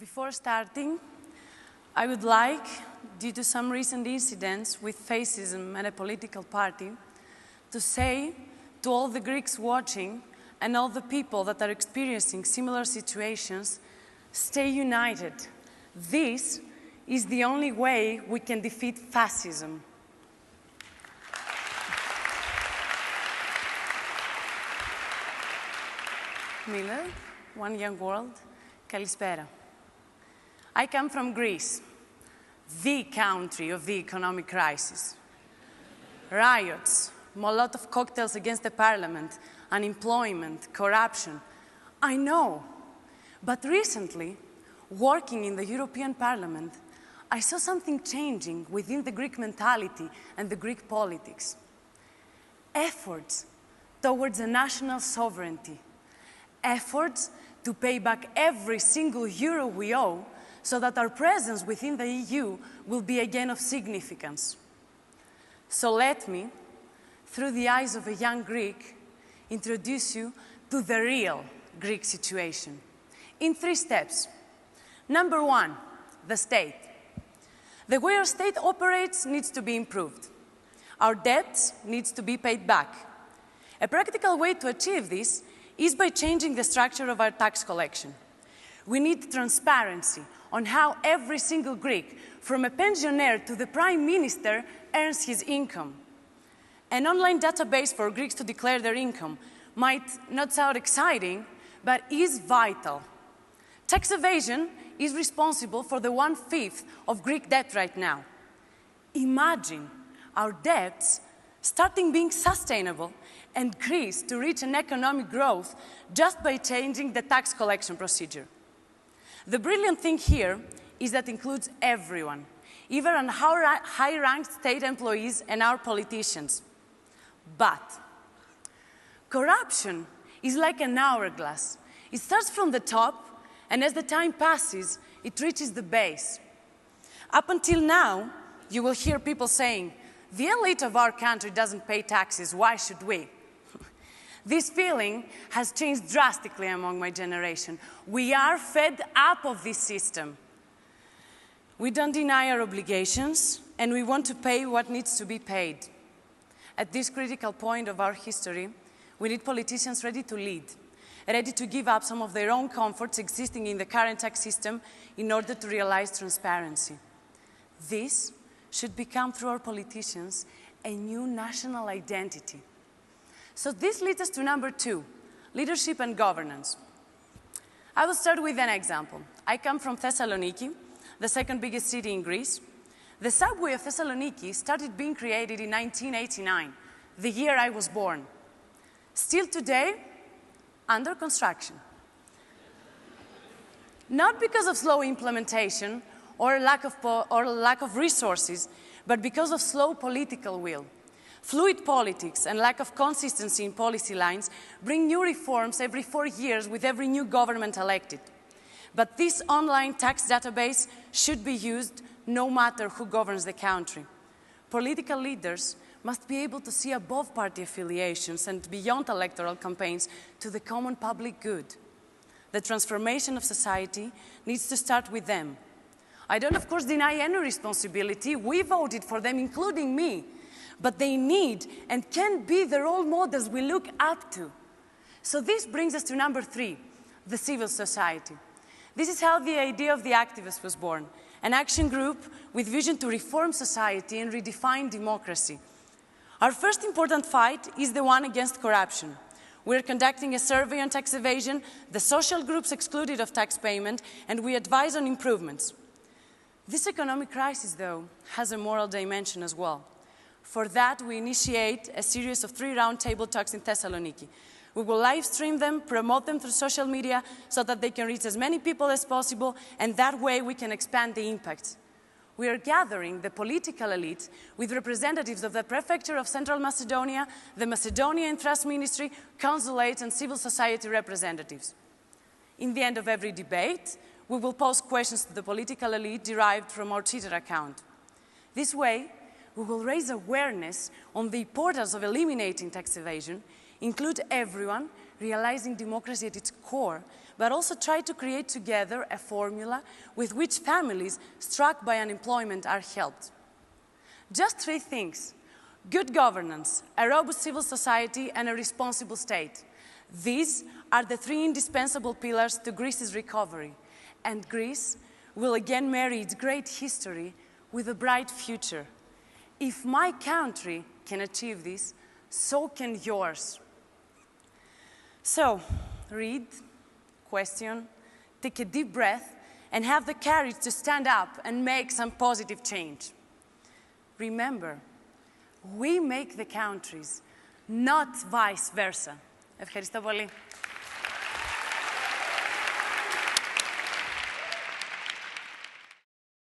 Before starting, I would like, due to some recent incidents with fascism and a political party, to say to all the Greeks watching and all the people that are experiencing similar situations, stay united. This is the only way we can defeat fascism. Miller, One Young World, Kalispera. I come from Greece, the country of the economic crisis. Riots, Molotov cocktails against the parliament, unemployment, corruption. I know, but recently, working in the European Parliament, I saw something changing within the Greek mentality and the Greek politics. Efforts towards a national sovereignty. Efforts to pay back every single euro we owe so that our presence within the EU will be again of significance. So let me, through the eyes of a young Greek, introduce you to the real Greek situation in 3 steps. Number 1, the state. The way our state operates needs to be improved. Our debts needs to be paid back. A practical way to achieve this is by changing the structure of our tax collection. We need transparency on how every single Greek, from a pensioner to the Prime Minister, earns his income. An online database for Greeks to declare their income might not sound exciting, but is vital. Tax evasion is responsible for the 1/5 of Greek debt right now. Imagine our debts starting being sustainable and Greece to reach an economic growth just by changing the tax collection procedure. The brilliant thing here is that it includes everyone, even our high-ranked state employees and our politicians. But corruption is like an hourglass. It starts from the top, and as the time passes, it reaches the base. Up until now, you will hear people saying, the elite of our country doesn't pay taxes, why should we? This feeling has changed drastically among my generation. We are fed up of this system. We don't deny our obligations, and we want to pay what needs to be paid. At this critical point of our history, we need politicians ready to lead, ready to give up some of their own comforts existing in the current tax system in order to realize transparency. This should become, through our politicians, a new national identity. So this leads us to number 2, leadership and governance. I will start with an example. I come from Thessaloniki, the 2nd biggest city in Greece. The subway of Thessaloniki started being created in 1989, the year I was born. Still today, under construction. Not because of slow implementation or lack of resources, but because of slow political will. Fluid politics and lack of consistency in policy lines bring new reforms every 4 years with every new government elected. But this online tax database should be used no matter who governs the country. Political leaders must be able to see above party affiliations and beyond electoral campaigns to the common public good. The transformation of society needs to start with them. I don't, of course, deny any responsibility. We voted for them, including me. But they need and can be the role models we look up to. So this brings us to number 3, the civil society. This is how the idea of the actiVests was born, an action group with vision to reform society and redefine democracy. Our first important fight is the one against corruption. We're conducting a survey on tax evasion, the social groups excluded of tax payment, and we advise on improvements. This economic crisis, though, has a moral dimension as well. For that, we initiate a series of 3 roundtable talks in Thessaloniki. We will live stream them, promote them through social media so that they can reach as many people as possible, and that way we can expand the impact. We are gathering the political elite with representatives of the Prefecture of Central Macedonia, the Macedonian Trust Ministry, consulates, and civil society representatives. In the end of every debate, we will pose questions to the political elite derived from our Twitter account. This way, we will raise awareness on the importance of eliminating tax evasion, include everyone, realizing democracy at its core, but also try to create together a formula with which families struck by unemployment are helped. Just 3 things: good governance, a robust civil society, and a responsible state. These are the 3 indispensable pillars to Greece's recovery, and Greece will again marry its great history with a bright future. If my country can achieve this, so can yours. So, read, question, take a deep breath, and have the courage to stand up and make some positive change. Remember, we make the countries, not vice versa. Ευχαριστώ πολύ.